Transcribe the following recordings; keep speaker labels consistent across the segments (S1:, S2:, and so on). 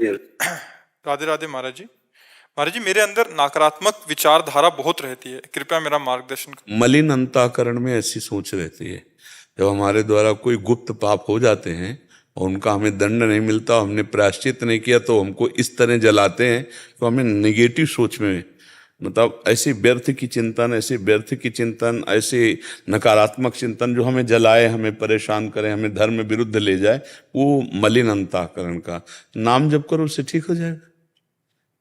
S1: राधे राधे महाराज जी। महाराज जी, मेरे अंदर नकारात्मक विचारधारा बहुत रहती है, कृपया मेरा मार्गदर्शन करें।
S2: मलिन अंतःकरण में ऐसी सोच रहती है। जब हमारे द्वारा कोई गुप्त पाप हो जाते हैं और उनका हमें दंड नहीं मिलता, हमने प्रायश्चित नहीं किया, तो हमको इस तरह जलाते हैं। तो हमें निगेटिव सोच में, मतलब ऐसी व्यर्थ की चिंतन, ऐसे व्यर्थ की चिंतन, ऐसे नकारात्मक चिंतन जो हमें जलाए, हमें परेशान करे, हमें धर्म विरुद्ध ले जाए, वो मलिन अंतःकरण का। नाम जप करो, उससे ठीक हो जाएगा,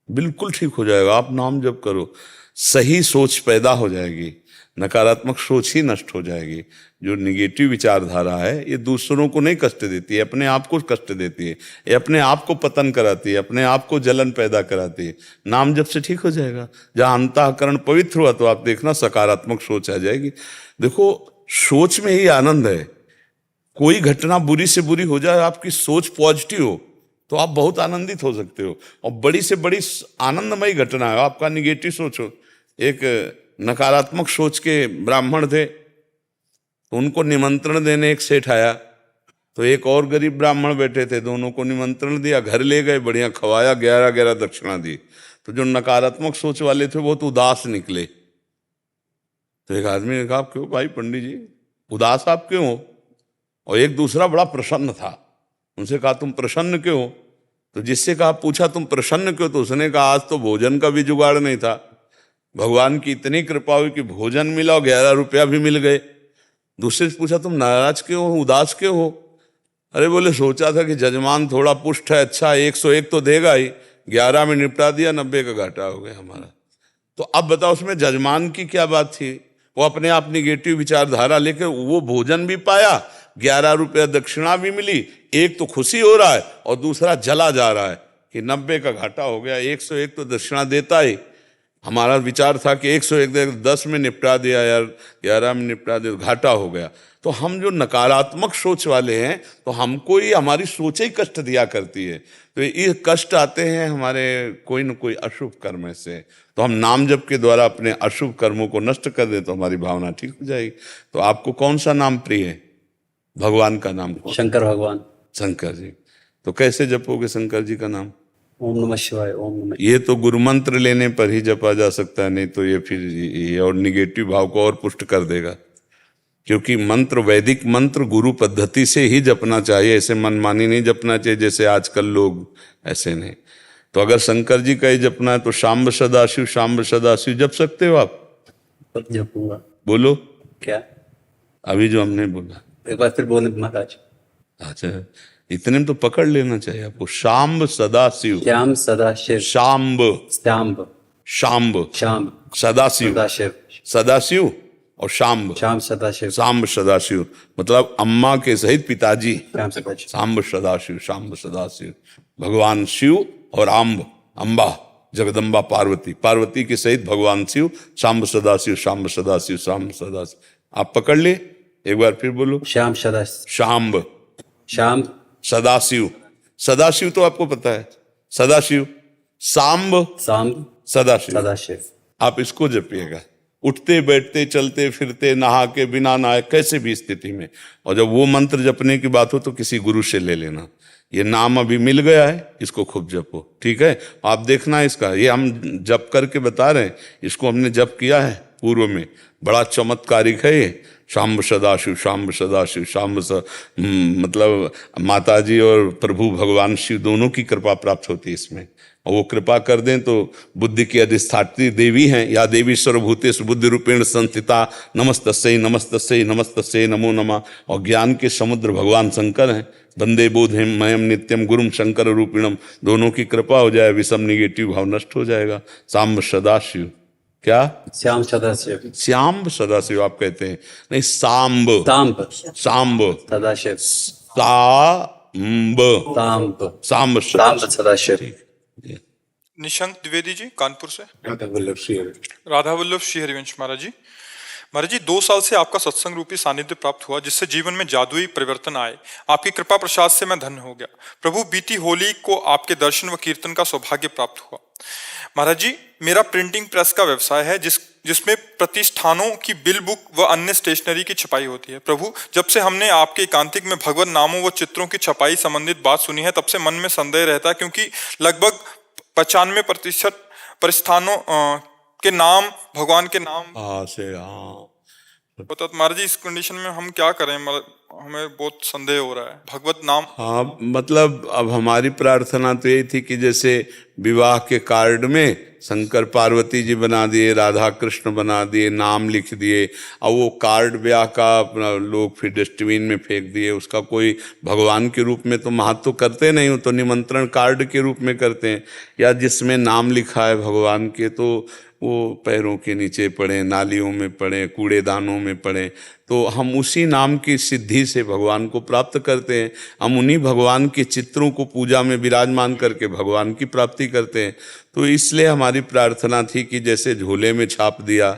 S2: बिल्कुल ठीक हो जाएगा। आप नाम जप करो, सही सोच पैदा हो जाएगी, नकारात्मक सोच ही नष्ट हो जाएगी। जो निगेटिव विचारधारा है ये दूसरों को नहीं कष्ट देती है, अपने आप को कष्ट देती है, ये अपने आप को पतन कराती है, अपने आप को जलन पैदा कराती है। नाम जप से ठीक हो जाएगा। जहाँ अंतःकरण पवित्र हुआ तो आप देखना सकारात्मक सोच आ जाएगी। देखो, सोच में ही आनंद है। कोई घटना बुरी से बुरी हो जाए, आपकी सोच पॉजिटिव हो तो आप बहुत आनंदित हो सकते हो, और बड़ी से बड़ी आनंदमयी घटना है, आपका निगेटिव सोच हो। एक नकारात्मक सोच के ब्राह्मण थे, तो उनको निमंत्रण देने एक सेठ आया, तो एक और गरीब ब्राह्मण बैठे थे, दोनों को निमंत्रण दिया, घर ले गए, बढ़िया खवाया, 11 दक्षिणा दी। तो जो नकारात्मक सोच वाले थे बहुत उदास निकले। तो एक आदमी ने कहा, क्यों भाई पंडित जी, उदास आप क्यों हो? और एक दूसरा बड़ा प्रसन्न था, उनसे कहा, तुम प्रसन्न क्यों हो? तो जिससे कहा, पूछा तुम प्रसन्न क्यों? तो उसने कहा, आज तो भोजन का भी जुगाड़ नहीं था, भगवान की इतनी कृपा हुई कि भोजन मिला और 11 रुपया भी मिल गए। दूसरे से पूछा, तुम नाराज क्यों हो, उदास क्यों हो? अरे बोले, सोचा था कि जजमान थोड़ा पुष्ट है, अच्छा 101 तो देगा ही, 11 में निपटा दिया, 90 का घाटा हो गया हमारा। तो अब बताओ, उसमें जजमान की क्या बात थी? वो अपने आप निगेटिव विचारधारा लेकर वो भोजन भी पाया, 11 रुपया दक्षिणा भी मिली, एक तो खुशी हो रहा है और दूसरा जला जा रहा है कि 90 का घाटा हो गया, 101 तो दक्षिणा देता ही। हमारा विचार था कि 101 दे, 10 में निपटा दिया यार, 11 में निपटा दिया, घाटा हो गया। तो हम जो नकारात्मक सोच वाले हैं, तो हमको ही हमारी सोच ही कष्ट दिया करती है। तो ये कष्ट आते हैं हमारे कोई न कोई अशुभ कर्म से। तो हम नाम जप के द्वारा अपने अशुभ कर्मों को नष्ट कर दें तो हमारी भावना ठीक हो जाएगी। तो आपको कौन सा नाम प्रिय है? भगवान का नाम?
S3: शंकर भगवान।
S2: शंकर जी। तो कैसे जपोगे शंकर जी का नाम?
S3: ओम नमः शिवाय, ओम नमः।
S2: ये तो गुरु मंत्र लेने पर ही जपा जा सकता है, नहीं तो ये फिर ये और निगेटिव भाव को और पुष्ट कर देगा। क्योंकि मंत्र, वैदिक मंत्र गुरु पद्धति से ही जपना चाहिए, ऐसे मनमानी नहीं जपना चाहिए जैसे आजकल लोग, ऐसे नहीं। तो अगर शंकर जी का ही जपना है तो शाम्ब सदाशिव, शाम्ब सदाशिव जप सकते हो आप?
S3: जपूंगा।
S2: बोलो
S3: क्या?
S2: अभी जो हमने बोला
S3: एक बार फिर बोले महाराज।
S2: अच्छा, इतने में तो पकड़ लेना चाहिए आपको। शाम्ब सदाशिव,
S3: श्याम सदाशिव,
S2: शाम्ब,
S3: श्याम्ब,
S2: शाम्ब,
S3: श्याम
S2: सदाशिव,
S3: सदाशिव,
S2: सदाशिव और शाम्ब,
S3: श्याम सदाशिव,
S2: शाम्ब सदाशिव, मतलब अम्मा के सहित पिताजी,
S3: श्याम सदाशिव,
S2: शाम्ब सदाशिव, शाम्ब सदाशिव। भगवान शिव और आम्ब, अम्बा जगदम्बा पार्वती, पार्वती के सहित भगवान शिव, शाम्ब सदाशिव, शाम्ब सदाशिव, शाम्ब सदाशिव। आप पकड़ ले, एक बार फिर बोलो।
S3: श्याम सदाशिव,
S2: शाम्ब,
S3: श्याम
S2: सदाशिव, सदाशिव तो आपको पता है, सदाशिव, सांब,
S3: सांब
S2: सदाशिव।
S3: सदाशिव।
S2: आप इसको जपिएगा, उठते बैठते चलते फिरते नहा के बिना नहाए कैसे भी स्थिति में। और जब वो मंत्र जपने की बात हो तो किसी गुरु से ले लेना। ये नाम अभी मिल गया है, इसको खूब जपो, ठीक है? आप देखना इसका, ये हम जप करके बता रहे हैं, इसको हमने जप किया है पूर्व में, बड़ा चमत्कारिक है ये। शाम्ब सदाशिव, शाम्ब सदाशिव, शाम्ब मतलब माता जी और प्रभु भगवान शिव दोनों की कृपा प्राप्त होती है इसमें। और वो कृपा कर दें तो बुद्धि की अधिष्ठात्री देवी हैं, या देवी सर्वभूतेषु बुद्धि रूपेण संस्थिता, नमस्तस्यै नमस्तस्यै नमस्तस्यै नमो नमः। और ज्ञान के समुद्र भगवान शंकर हैं। वंदे बोधेम मयम नित्यम गुरुम शंकर रूपिणम। दोनों की कृपा हो जाए, विषम निगेटिव भाव नष्ट हो जाएगा। शाम्ब सदाशिव, क्या?
S3: श्याम सदाशिव,
S2: श्याम सदाशिव आप कहते हैं, नहीं सांब,
S3: सांब,
S2: सांब
S3: सदाशिव,
S2: सांब,
S3: सांब,
S2: सांब
S3: सांब सदाशिव।
S1: निशंक द्विवेदी जी, कानपुर से।
S4: राधा वल्लभ
S1: श्री हरिवंश महाराज जी। महाराज जी, 2 साल से आपका सत्संग रूपी सानिध्य प्राप्त हुआ, जिससे जीवन में जादुई परिवर्तन आए। आपकी कृपा प्रसाद से मैं धन्य हो गया। प्रभु, बीती होली को आपके दर्शन व कीर्तन का सौभाग्य प्राप्त हुआ। महाराज जी, मेरा प्रिंटिंग प्रेस का व्यवसाय है जिसमें प्रतिष्ठानों की बिल बुक व अन्य स्टेशनरी की छपाई होती है। प्रभु, जब से हमने आपके एकांतिक में भगवत नामों व चित्रों की छपाई संबंधित बात सुनी है, तब से मन में संदेह रहता है, क्योंकि लगभग 95% प्रतिष्ठानों के नाम भगवान के नाम होता। तो महाराज जी, इस कंडीशन में हम क्या करें? हमें बहुत संदेह हो रहा है भगवत नाम।
S2: हाँ, मतलब अब हमारी प्रार्थना तो यही थी कि जैसे विवाह के कार्ड में शंकर पार्वती जी बना दिए, राधा कृष्ण बना दिए, नाम लिख दिए, अब वो कार्ड ब्याह का अपना लोग फिर डस्टबिन में फेंक दिए, उसका कोई भगवान के रूप में तो महत्व करते नहीं हो, तो निमंत्रण कार्ड के रूप में करते हैं। या जिसमें नाम लिखा है भगवान के, तो वो पैरों के नीचे पड़े, नालियों में पड़े, कूड़ेदानों में पड़े, तो हम उसी नाम की सिद्धि से भगवान को प्राप्त करते हैं। हम उन्हीं भगवान के चित्रों को पूजा में विराजमान करके भगवान की प्राप्ति करते हैं। तो इसलिए हमारी प्रार्थना थी कि जैसे झोले में छाप दिया,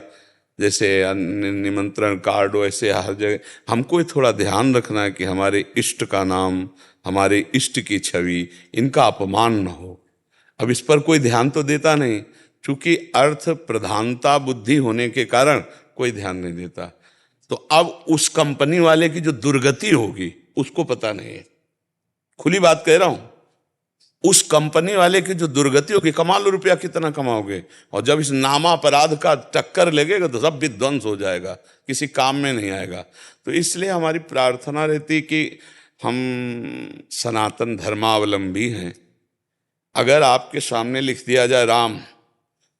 S2: जैसे निमंत्रण कार्ड, वैसे हर जगह हमको थोड़ा ध्यान रखना है कि हमारे इष्ट का नाम, हमारे इष्ट की छवि, इनका अपमान न हो। अब इस पर कोई ध्यान तो देता नहीं, चूंकि अर्थ प्रधानता बुद्धि होने के कारण कोई ध्यान नहीं देता। तो अब उस कंपनी वाले की जो दुर्गति होगी उसको पता नहीं है, खुली बात कह रहा हूं। उस कंपनी वाले की जो दुर्गति होगी, कमा लो रुपया कितना कमाओगे, और जब इस नामा अपराध का टक्कर लगेगा तो सब विध्वंस हो जाएगा, किसी काम में नहीं आएगा। तो इसलिए हमारी प्रार्थना रहती कि हम सनातन धर्मावलंबी हैं। अगर आपके सामने लिख दिया जाए राम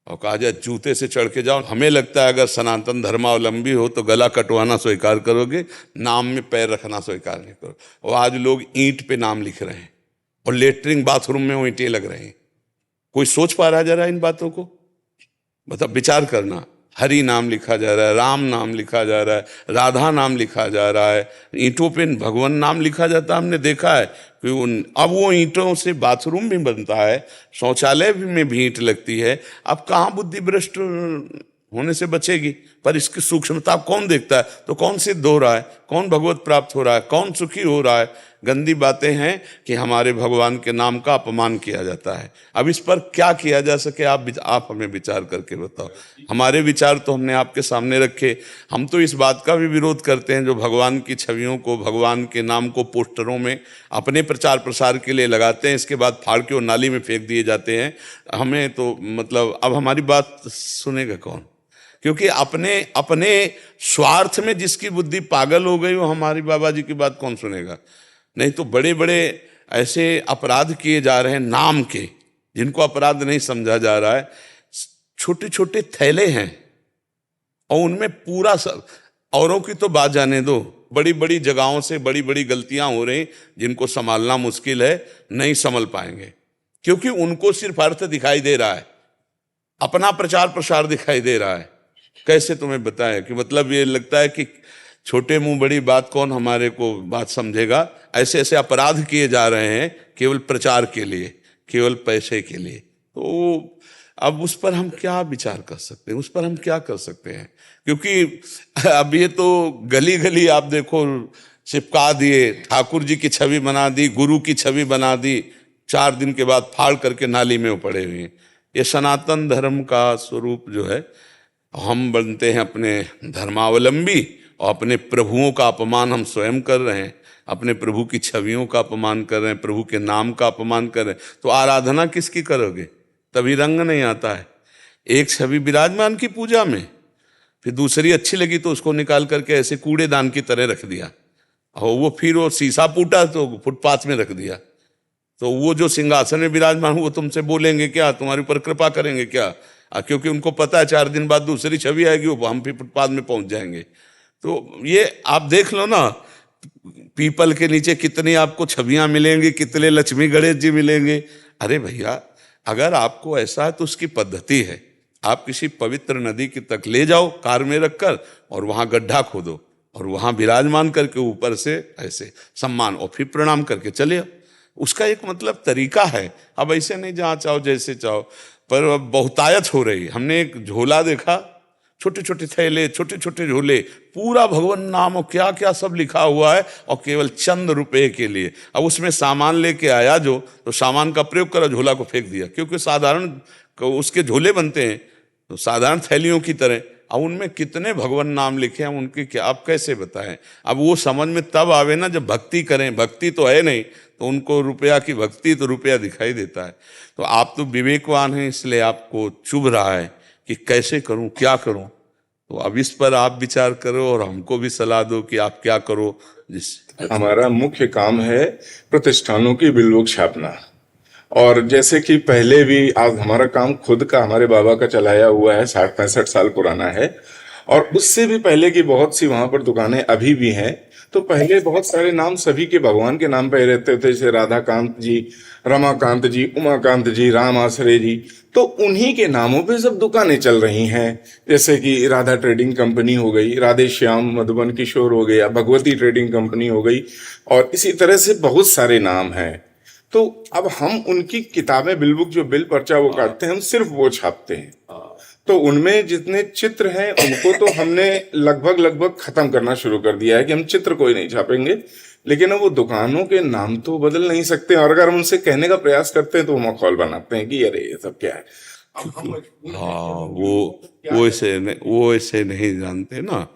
S2: और कहा जाए जूते से चढ़ के जाओ, हमें लगता है अगर सनातन धर्मावलंबी हो तो गला कटवाना स्वीकार करोगे, नाम में पैर रखना स्वीकार नहीं करो। और आज लोग ईंट पे नाम लिख रहे हैं और लेटरिन बाथरूम में वो ईंटें लग रहे हैं। कोई सोच पा रहा जरा इन बातों को? मतलब विचार करना। हरि नाम लिखा जा रहा है, राम नाम लिखा जा रहा है, राधा नाम लिखा जा रहा है, ईंटों पे भगवान नाम लिखा जाता है। हमने देखा है कि अब वो ईंटों से बाथरूम भी बनता है, शौचालय में भी ईंट लगती है। अब कहाँ बुद्धि भ्रष्ट होने से बचेगी? पर इसकी सूक्ष्मता कौन देखता है? तो कौन सिद्ध हो रहा है, कौन भगवत प्राप्त हो रहा है, कौन सुखी हो रहा है? गंदी बातें हैं कि हमारे भगवान के नाम का अपमान किया जाता है। अब इस पर क्या किया जा सके, आप हमें विचार करके बताओ। हमारे विचार तो हमने आपके सामने रखे। हम तो इस बात का भी विरोध करते हैं जो भगवान की छवियों को, भगवान के नाम को पोस्टरों में अपने प्रचार प्रसार के लिए लगाते हैं, इसके बाद फाड़ के वो नाली में फेंक दिए जाते हैं। हमें तो मतलब अब हमारी बात सुनेगा कौन? क्योंकि अपने स्वार्थ में जिसकी बुद्धि पागल हो गई, वो हमारी बाबा जी की बात कौन सुनेगा? नहीं तो बड़े बड़े ऐसे अपराध किए जा रहे हैं नाम के, जिनको अपराध नहीं समझा जा रहा है। छोटे छोटे थैले हैं और उनमें पूरा सब, औरों की तो बात जाने दो, बड़ी बड़ी जगहों से बड़ी बड़ी गलतियां हो रही जिनको संभालना मुश्किल है, नहीं संभल पाएंगे। क्योंकि उनको सिर्फ अर्थ दिखाई दे रहा है, अपना प्रचार प्रसार दिखाई दे रहा है। कैसे तुम्हें बताएं कि मतलब ये लगता है कि छोटे मुंह बड़ी बात, कौन हमारे को बात समझेगा? ऐसे ऐसे अपराध किए जा रहे हैं केवल प्रचार के लिए, केवल पैसे के लिए। तो अब उस पर हम क्या विचार कर सकते हैं, उस पर हम क्या कर सकते हैं? क्योंकि अब ये तो गली गली आप देखो चिपका दिए, ठाकुर जी की छवि बना दी, गुरु की छवि बना दी, 4 दिन के बाद फाड़ करके नाली में वो पड़े हुए हैं। ये सनातन धर्म का स्वरूप जो है, हम बनते हैं अपने धर्मावलंबी और अपने प्रभुओं का अपमान हम स्वयं कर रहे हैं, अपने प्रभु की छवियों का अपमान कर रहे हैं, प्रभु के नाम का अपमान कर रहे हैं। तो आराधना किसकी करोगे? तभी रंग नहीं आता है। एक छवि विराजमान की पूजा में, फिर दूसरी अच्छी लगी तो उसको निकाल करके ऐसे कूड़ेदान की तरह रख दिया, और वो फिर वो शीशा फूटा तो फुटपाथ में रख दिया। तो वो जो सिंहासन में विराजमान वो तुमसे बोलेंगे क्या, तुम्हारे ऊपर कृपा करेंगे क्या? क्योंकि उनको पता है 4 दिन बाद दूसरी छवि आएगी, वो हम फिर फुटपाथ में पहुंच जाएंगे। तो ये आप देख लो ना, पीपल के नीचे कितनी आपको छवियां मिलेंगी, कितने लक्ष्मी गणेश जी मिलेंगे। अरे भैया, अगर आपको ऐसा है तो उसकी पद्धति है, आप किसी पवित्र नदी की तक ले जाओ कार में रखकर, और वहां गड्ढा खोदो और वहां विराजमान करके ऊपर से ऐसे सम्मान और फिर प्रणाम करके चले आओ। उसका एक मतलब तरीका है। अब ऐसे नहीं जहाँ चाहो जैसे चाहो, पर अब बहुतायत हो रही। हमने एक झोला देखा, छोटे छोटे थैले, छोटे छोटे झोले, पूरा भगवान नाम और क्या क्या सब लिखा हुआ है, और केवल चंद रुपए के लिए। अब उसमें सामान लेके आया जो, तो सामान का प्रयोग करा, झोला को फेंक दिया। क्योंकि साधारण उसके झोले बनते हैं तो साधारण थैलियों की तरह। अब उनमें कितने भगवान नाम लिखे हैं, उनके क्या आप कैसे बताएं। अब वो समझ में तब आवे ना जब भक्ति करें, भक्ति तो है नहीं, तो उनको रुपया की भक्ति तो रुपया दिखाई देता है। तो आप तो विवेकवान हैं, इसलिए आपको चुभ रहा है कि कैसे करूं, क्या करूं। तो अब इस पर आप विचार करो और हमको भी सलाह दो कि आप क्या करो जिससे।
S4: हमारा मुख्य काम है प्रतिष्ठानों की बिल छापना। और जैसे कि पहले भी आज हमारा काम खुद का हमारे बाबा का चलाया हुआ है, 60-65 साल पुराना है। और उससे भी पहले की बहुत सी वहां पर दुकानें अभी भी हैं। तो पहले बहुत सारे नाम सभी के भगवान के नाम पे रहते थे, जैसे राधाकांत जी, रमाकांत जी, उमाकांत जी, राम आश्रय जी। तो उन्हीं के नामों पे सब दुकानें चल रही हैं। जैसे कि राधा ट्रेडिंग कंपनी हो गई, राधे श्याम मधुबन किशोर हो गया, भगवती ट्रेडिंग कंपनी हो गई, और इसी तरह से बहुत सारे नाम हैं। तो अब हम उनकी किताबें, बिल बुक, जो बिल पर्चा वो काटते हैं, हम सिर्फ वो छापते हैं। तो उनमें जितने चित्र हैं उनको तो हमने लगभग खत्म करना शुरू कर दिया है कि हम चित्र कोई नहीं छापेंगे। लेकिन अब वो दुकानों के नाम तो बदल नहीं सकते, और अगर हम उनसे कहने का प्रयास करते हैं तो वो मखौल बनाते हैं कि अरे ये सब क्या है।
S2: हाँ, वो ऐसे नहीं जानते ना,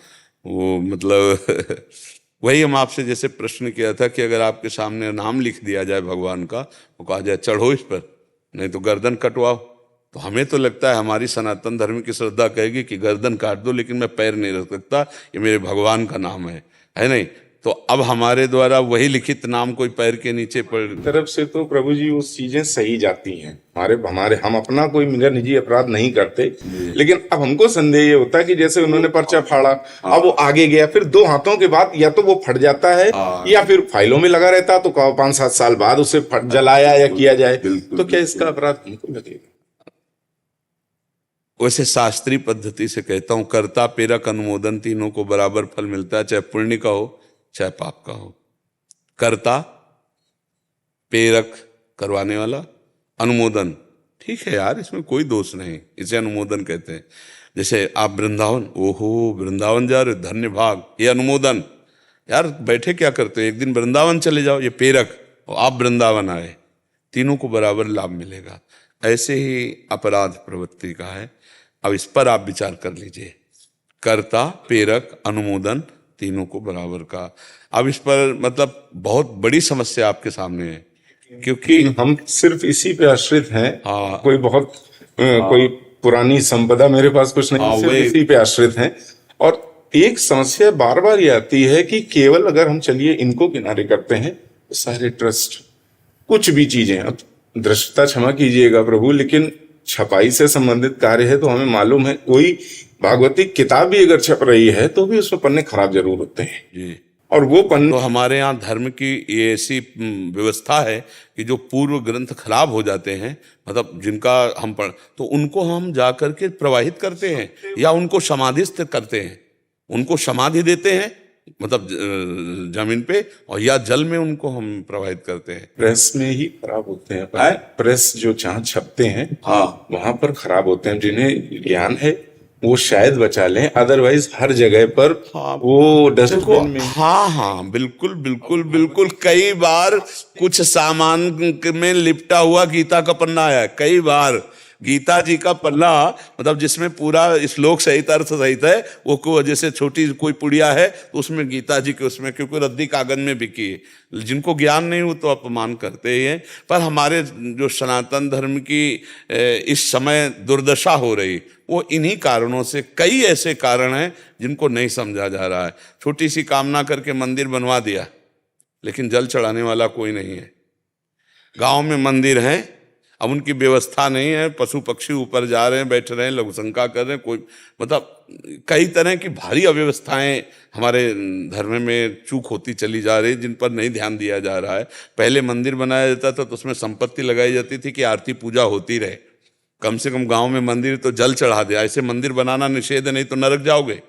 S2: वो मतलब वही हम आपसे जैसे प्रश्न किया था कि अगर आपके सामने नाम लिख दिया जाए भगवान का, तो कहा जाए चढ़ो इस पर, नहीं तो गर्दन कटवाओ। तो हमें तो लगता है हमारी सनातन धर्म की श्रद्धा कहेगी कि गर्दन काट दो, लेकिन मैं पैर नहीं रख सकता, ये मेरे भगवान का नाम है नहीं। तो अब हमारे द्वारा वही लिखित नाम कोई पैर के नीचे पड़
S4: तरफ से तो प्रभु जी वो चीजें सही जाती हैं। हमारे हम अपना कोई मेरा निजी अपराध नहीं करते, लेकिन अब हमको संदेह ये होता है कि जैसे उन्होंने पर्चा फाड़ा, अब वो आगे गया, फिर 2 हाथों के बाद या तो वो फट जाता है या फिर फाइलों में लगा रहता, तो 5-7 साल बाद उसे जलाया या किया जाए, तो क्या इसका अपराध हमको लगेगा?
S2: वैसे शास्त्रीय पद्धति से कहता हूं, कर्ता प्रेरक अनुमोदन तीनों को बराबर फल मिलता है, चाहे पुण्य का हो चाहे पाप का हो। कर्ता, प्रेरक करवाने वाला, अनुमोदन, ठीक है यार, इसमें कोई दोष नहीं, इसे अनुमोदन कहते हैं। जैसे आप वृंदावन, ओहो वृंदावन जा रहे, धन्य भाग, ये अनुमोदन। यार बैठे क्या करते हो, एक दिन वृंदावन चले जाओ, ये प्रेरक, और आप वृंदावन आए, तीनों को बराबर लाभ मिलेगा। ऐसे ही अपराध प्रवृत्ति का है। अब इस पर आप विचार कर लीजिए, कर्ता, प्रेरक, अनुमोदन, तीनों को बराबर का। अब इस पर मतलब बहुत बड़ी समस्या आपके सामने है, क्योंकि
S4: हम सिर्फ इसी पे आश्रित हैं।
S2: हाँ,
S4: कोई बहुत कोई पुरानी संपदा मेरे पास कुछ नहीं, सिर्फ इसी पे आश्रित हैं। और एक समस्या बार बार ये आती है कि केवल अगर हम चलिए इनको किनारे करते हैं, तो सारे ट्रस्ट, कुछ भी चीजें, अब दृष्टता क्षमा कीजिएगा प्रभु, लेकिन छपाई से संबंधित कार्य है तो हमें मालूम है, कोई भागवती किताब भी अगर छप रही है तो भी उसमें पन्ने खराब जरूर होते हैं
S2: जी।
S4: और वो पन्ने,
S2: तो हमारे यहाँ धर्म की ये ऐसी व्यवस्था है कि जो पूर्व ग्रंथ खराब हो जाते हैं, मतलब जिनका हम पढ़, तो उनको हम जा करके प्रवाहित करते हैं या उनको समाधिस्थ करते हैं, उनको समाधि देते हैं, मतलब जमीन पे, और या जल में उनको हम प्रवाहित करते हैं।
S4: प्रेस में ही खराब होते हैं। प्रेस जो जहाँ छपते हैं, हाँ, वहां पर खराब होते हैं। जिन्हें ज्ञान है वो शायद बचा लें, अदरवाइज हर जगह पर वो डस्टबिन में।
S2: हाँ, बिल्कुल बिल्कुल बिल्कुल। कई बार कुछ सामान में लिपटा हुआ गीता का पन्ना आया, कई बार गीता जी का पन्ना, मतलब जिसमें पूरा श्लोक सहित अर्थ सहित है, वो जैसे छोटी कोई पुड़िया है तो उसमें गीता जी के उसमें, क्योंकि रद्दी कागज में बिकी है। जिनको ज्ञान नहीं हो तो अपमान करते ही हैं। पर हमारे जो सनातन धर्म की इस समय दुर्दशा हो रही, वो इन्हीं कारणों से, कई ऐसे कारण हैं जिनको नहीं समझा जा रहा है। छोटी सी कामना करके मंदिर बनवा दिया, लेकिन जल चढ़ाने वाला कोई नहीं है। गांव में मंदिर है, अब उनकी व्यवस्था नहीं है, पशु पक्षी ऊपर जा रहे हैं, बैठ रहे हैं, लघु शंका कर रहे हैं, कोई मतलब कई तरह की भारी अव्यवस्थाएं हमारे धर्म में चूक होती चली जा रही, जिन पर नहीं ध्यान दिया जा रहा है। पहले मंदिर बनाया जाता था तो उसमें संपत्ति लगाई जाती थी कि आरती पूजा होती रहे, कम से कम गांव में मंदिर तो जल चढ़ा दिया। ऐसे मंदिर बनाना निषेध है, नहीं तो नरक जाओगे।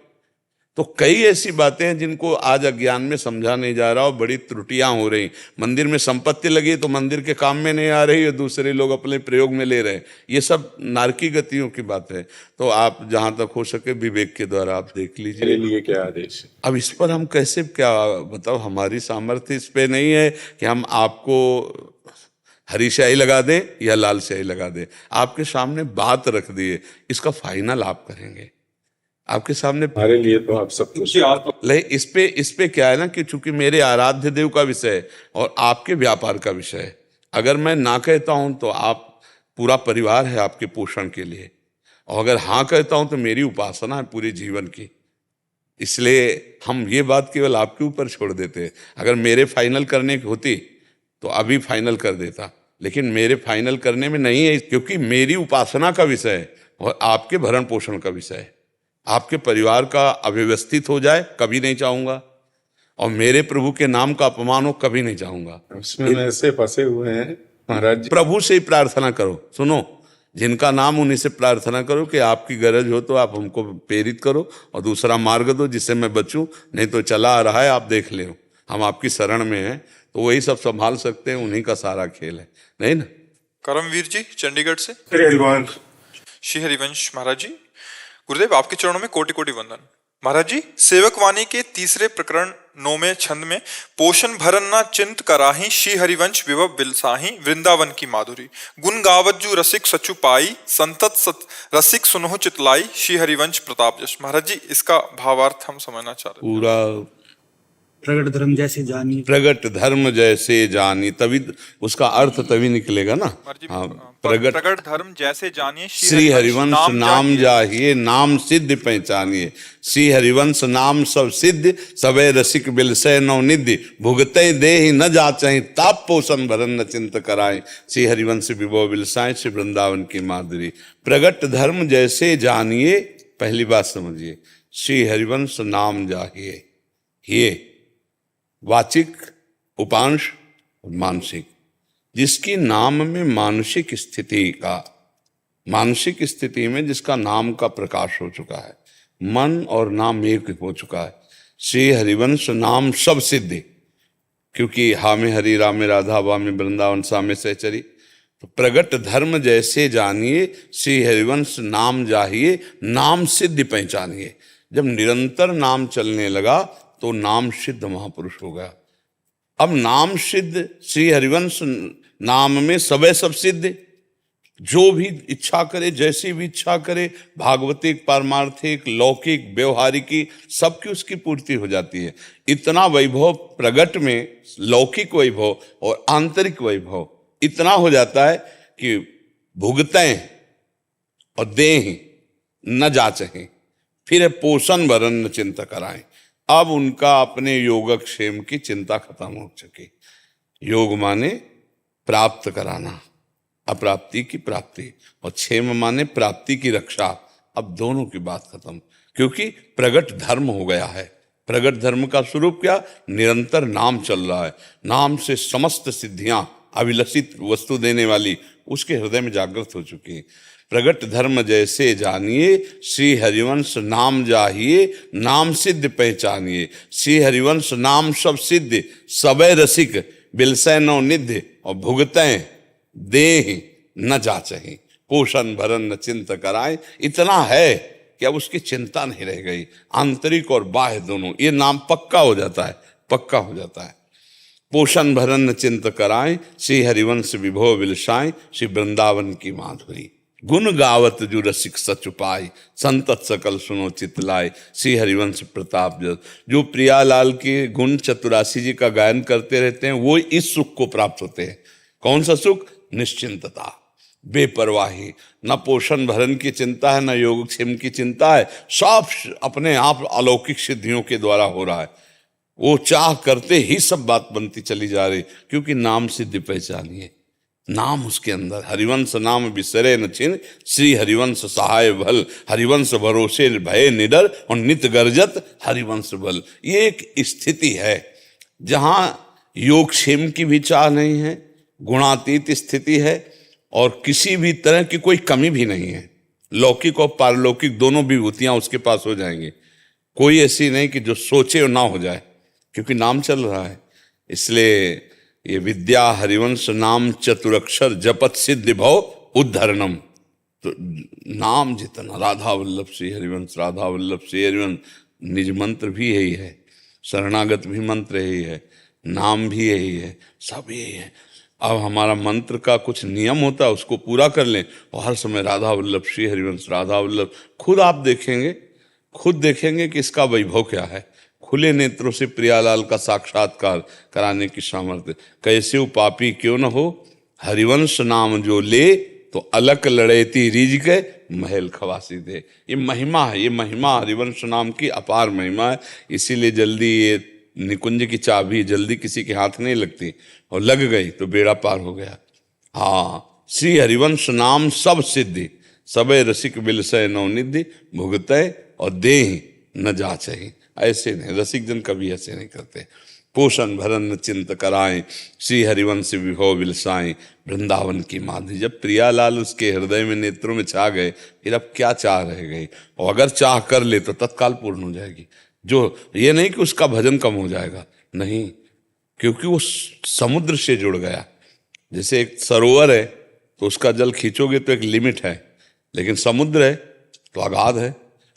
S2: तो कई ऐसी बातें हैं जिनको आज अज्ञान में समझा नहीं जा रहा और बड़ी त्रुटियां हो रही। मंदिर में संपत्ति लगी तो मंदिर के काम में नहीं आ रही और दूसरे लोग अपने प्रयोग में ले रहे हैं। ये सब नारकी गतियों की बात है। तो आप जहां तक हो सके विवेक के द्वारा आप देख लीजिए।
S4: मेरे लिए क्या आदेश है?
S2: अब इस पर हम कैसे, क्या मतलब, हमारी सामर्थ्य इस पे नहीं है कि हम आपको हरी स्याही लगा दें या लाल स्याही लगा दें, आपके सामने बात रख दिए, इसका फाइनल आप करेंगे। आपके सामने
S4: हमारे लिए तो आप सब कुछ
S2: ले इस पे क्या है ना कि चूंकि मेरे आराध्य देव का विषय है और आपके व्यापार का विषय है, अगर मैं ना कहता हूं तो आप पूरा परिवार है आपके पोषण के लिए, और अगर हाँ कहता हूं तो मेरी उपासना है पूरे जीवन की। इसलिए हम ये बात केवल आपके ऊपर छोड़ देते हैं। अगर मेरे फाइनल करने की होती तो अभी फाइनल कर देता, लेकिन मेरे फाइनल करने में नहीं है, क्योंकि मेरी उपासना का विषय है और आपके भरण पोषण का विषय है। आपके परिवार का अव्यवस्थित हो जाए कभी नहीं चाहूंगा, और मेरे प्रभु के नाम का अपमान हो कभी नहीं चाहूंगा।
S4: उसमें में ऐसे फंसे हुए हैं महाराज जी।
S2: प्रभु से ही प्रार्थना करो, सुनो, जिनका नाम उन्हीं से प्रार्थना करो कि आपकी गरज हो तो आप हमको प्रेरित करो और दूसरा मार्ग दो जिससे मैं बचूं, नहीं तो चला आ रहा है आप देख ले, हम आपकी शरण में हैं, तो वही सब संभाल सकते हैं, उन्हीं का सारा खेल है, नहीं ना।
S1: करमवीर जी चंडीगढ़ से। श्री हरिवंश महाराज जी, गुरुदेव आपके चरणों में कोटि कोटि वंदन। महाराज जी, सेवक वाणी के तीसरे प्रकरण 9वें छंद में पोषण भरन ना चिंत कराही, श्री हरिवंश विभव बिलसाही, वृंदावन की माधुरी, गुण गावत जू रसिक सचु पाई, संतत रसिक सुनहु चितलाई, श्री हरिवंश प्रताप यश। महाराज जी, इसका भावार्थ हम समझना चाह रहे हैं।
S2: पूरा
S5: प्रगट धर्म जैसे जानी,
S2: प्रगट धर्म जैसे जानी, तभी उसका अर्थ तभी निकलेगा ना। हाँ,
S1: प्रगट धर्म जैसे जानिए,
S2: श्री हरिवंश नाम जाहिए, नाम सिद्ध पहचानिए, श्री हरिवंश नाम सब सिद्ध, सबे रसिक बिलसय नवनिधि, भुगते देहि न जाचहि, ताप पोषण भरन न चिंत कराए, श्री हरिवंश विभव बिलसाए, श्री वृंदावन की माधुरी। प्रगट धर्म जैसे जानिए, पहली बात समझिए, श्री हरिवंश नाम जाहिए, ये वाचिक, उपांश, मानसिक, जिसकी नाम में मानसिक स्थिति में जिसका नाम का प्रकाश हो चुका है, मन और नाम एक हो चुका है, श्री हरिवंश नाम सब सिद्धि, क्योंकि हा में हरि, रा में राधा, वा में वृंदावन, सा में सहचरी। तो प्रगट धर्म जैसे जानिए, श्री हरिवंश नाम जाहिए, नाम सिद्ध पहचानिए। जब निरंतर नाम चलने लगा तो नाम सिद्ध महापुरुष हो गया। अब नाम सिद्ध, श्री हरिवंश नाम में सबे सब सिद्ध, जो भी इच्छा करे, जैसी भी इच्छा करे, भागवतिक, पारमार्थिक, लौकिक, व्यवहारिकी, सबकी उसकी पूर्ति हो जाती है। इतना वैभव प्रगट में, लौकिक वैभव और आंतरिक वैभव इतना हो जाता है कि भुगतें और दें न जाचें, फिर पोषण भरन न चिंता कराएं। अब उनका अपने योगक्षेम की चिंता खत्म हो चुकी। योग माने प्राप्त कराना, अप्राप्ति की प्राप्ति, और क्षेम माने प्राप्ति की रक्षा। अब दोनों की बात खत्म, क्योंकि प्रगट धर्म हो गया है। प्रगट धर्म का स्वरूप क्या? निरंतर नाम चल रहा है। नाम से समस्त सिद्धियां, अविलसित वस्तु देने वाली, उसके हृदय में जागृत हो चुकी है। प्रगट धर्म जैसे जानिए, श्री हरिवंश नाम जाहिए, नाम सिद्ध पहचानिए। श्री हरिवंश नाम सब सिद्ध, सबे रसिक बिलसै नौ निध्य, और भुगतें देह न जाचहि, पोषण भरन न चिंत कराए। इतना है कि अब उसकी चिंता नहीं रह गई, आंतरिक और बाह्य दोनों। ये नाम पक्का हो जाता है, पक्का हो जाता है। पोषण भरन न चिंत कराए, श्री हरिवंश विभो बिलसाए, श्री वृंदावन की माधुरी। गुण गावत जो रसिक सच पाई, संतत सकल सुनो चितलाए, श्री हरिवंश प्रताप जस। जो प्रियालाल के गुण चतुरासी जी का गायन करते रहते हैं, वो इस सुख को प्राप्त होते हैं। कौन सा सुख? निश्चिंतता, बेपरवाही, न पोषण भरण की चिंता है, न योगक्षेम की चिंता है। सब अपने आप अलौकिक सिद्धियों के द्वारा हो रहा है। वो चाह करते ही सब बात बनती चली जा रही, क्योंकि नाम सिद्धि पहचानिए। नाम उसके अंदर, हरिवंश नाम बिसरे न छिन, श्री हरिवंश सहाय भल, हरिवंश भरोसे भय निडर, और नित गर्जत हरिवंश बल। ये एक स्थिति है जहां योगक्षेम की भी चाह नहीं है, गुणातीत स्थिति है, और किसी भी तरह की कोई कमी भी नहीं है। लौकिक और पारलौकिक दोनों विभूतियां उसके पास हो जाएंगी। कोई ऐसी नहीं कि जो सोचे और ना हो जाए, क्योंकि नाम चल रहा है। इसलिए ये विद्या हरिवंश नाम चतुरक्षर जपत सिद्धि भव उद्धरणम। तो नाम जितना, राधा वल्लभ श्री हरिवंश, राधा वल्लभ श्री हरिवंश, निज मंत्र भी यही है, शरणागत भी मंत्र यही है, नाम भी यही है, सब यही है। अब हमारा मंत्र का कुछ नियम होता है, उसको पूरा कर लें और हर समय राधा वल्लभ श्री हरिवंश राधा वल्लभ। खुद आप देखेंगे कि इसका वैभव क्या है। खुले नेत्रों से प्रियालाल का साक्षात्कार कराने की सामर्थ्य। कैसे पापी क्यों न हो, हरिवंश नाम जो ले, तो अलक लड़ेती रीझ के महल खवासी दे। ये महिमा है, ये महिमा हरिवंश नाम की अपार महिमा है। इसीलिए जल्दी ये निकुंज की चाबी जल्दी किसी के हाथ नहीं लगती, और लग गई तो बेड़ा पार हो गया। हाँ, श्री हरिवंश नाम सब सिद्धि, सबे रसिक बिलसय नवनिधि, भुगतय और देहि न जाचहि। ऐसे नहीं, रसिक जन कभी ऐसे नहीं करते। पोषण भरन चिंत कराएं, श्री हरिवंश विभव बिलसाएं, वृंदावन की माधि। जब प्रियालाल उसके हृदय में नेत्रों में छा गए, फिर अब क्या चाह रह गई। और अगर चाह कर ले तो तत्काल पूर्ण हो जाएगी। जो ये नहीं कि उसका भजन कम हो जाएगा, नहीं, क्योंकि वो समुद्र से जुड़ गया। जैसे एक सरोवर है तो उसका जल खींचोगे तो एक लिमिट है, लेकिन समुद्र है तो अगाध है।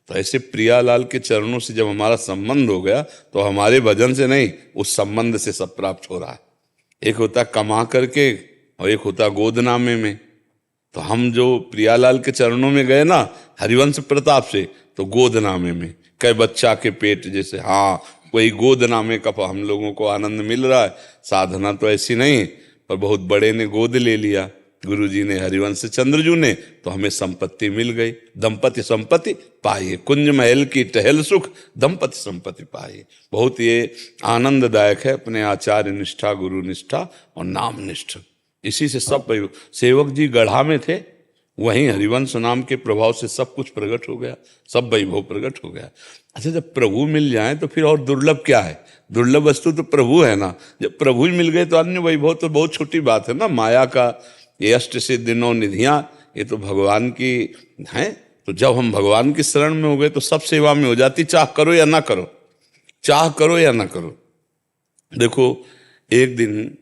S2: तो ऐसे प्रियालाल के चरणों से जब हमारा संबंध हो गया तो हमारे भजन से नहीं, उस संबंध से सब प्राप्त हो रहा है। एक होता कमा करके और एक होता गोदनामे में। तो हम जो प्रियालाल के चरणों में गए ना हरिवंश प्रताप से, तो गोदनामे में कई बच्चा के पेट जैसे, हाँ वही गोदनामे का हम लोगों को आनंद मिल रहा है। साधना तो ऐसी नहीं, पर बहुत बड़े ने गोद ले लिया, गुरुजी ने, हरिवंश चंद्रजू ने, तो हमें संपत्ति मिल गई। दंपति संपत्ति पाइए, कुंज महल की टहल सुख, दंपति संपत्ति पाइए। बहुत ये आनंददायक है अपने आचार्य निष्ठा, गुरु निष्ठा और नाम निष्ठा। इसी से सब सेवक जी गढ़ा में थे, वहीं हरिवंश नाम के प्रभाव से सब कुछ प्रकट हो गया, सब वैभव प्रकट हो गया। अच्छा, जब प्रभु मिल जाए तो फिर और दुर्लभ क्या है। दुर्लभ वस्तु तो प्रभु है ना। जब प्रभु ही मिल गए तो अन्य वैभव तो बहुत छोटी बात है ना। माया का ये अष्ट सिद्धि नौ निधियां, ये तो भगवान की हैं। तो जब हम भगवान की शरण में हो गए तो सब सेवा में हो जाती, चाह करो या ना करो, चाह करो या ना करो। देखो, एक दिन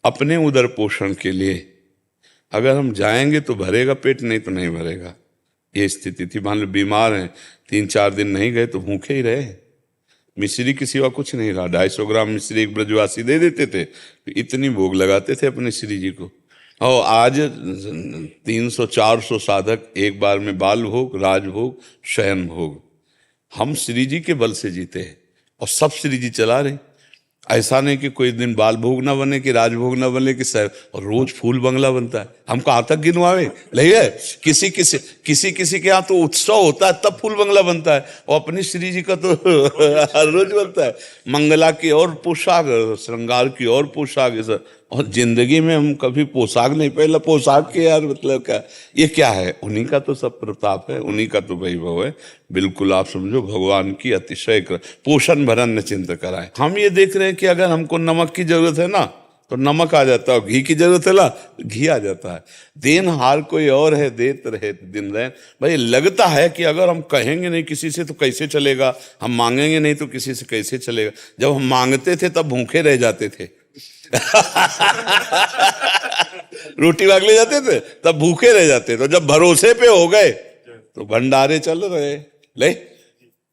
S2: अपने उदर पोषण के लिए अगर हम जाएंगे तो भरेगा पेट, नहीं तो नहीं भरेगा। ये स्थिति थी। मान लो बीमार हैं, 3-4 दिन नहीं गए तो भूखे ही रहे। मिश्री के सिवा कुछ नहीं रहा। 250 ग्राम मिश्री एक ब्रजवासी दे देते थे, तो इतनी भोग लगाते थे अपने श्री जी को। और आज 300-400 साधक एक बार में बाल भोग, राजभोग, शयन भोग। हम श्री जी के बल से जीते हैं और सब श्री जी चला रहे। ऐसा नहीं कि कोई दिन बाल भोग ना बने, कि राजभोग ना बने, कि और रोज फूल बंगला बनता है। हम कहाँ तक गिनवावे। नहीं, किसी के यहाँ तो उत्सव होता है तब फूल बंगला बनता है, और अपनी श्री जी का तो हर रोज बनता है। मंगला की और पोशाक, श्रृंगार की और पोशाक, और जिंदगी में हम कभी पोशाक नहीं पहला। पोशाक के यार मतलब क्या, ये क्या है। उन्हीं का तो सब प्रताप है, उन्हीं का तो वैभव है। बिल्कुल आप समझो, भगवान की अतिशय पोषण भरन चिंत कराए। हम ये देख रहे हैं कि अगर हमको नमक की जरूरत है ना तो नमक आ जाता है, घी की जरूरत है ना घी आ जाता है। देनहार कोई और है, देत रहे दिन रहे। भाई लगता है कि अगर हम कहेंगे नहीं किसी से तो कैसे चलेगा, हम मांगेंगे नहीं तो किसी से कैसे चलेगा। जब हम मांगते थे तब भूखे रह जाते थे रोटी मांग ले जाते थे तब भूखे रह जाते थे। तो जब भरोसे पे हो गए तो भंडारे चल रहे। ले,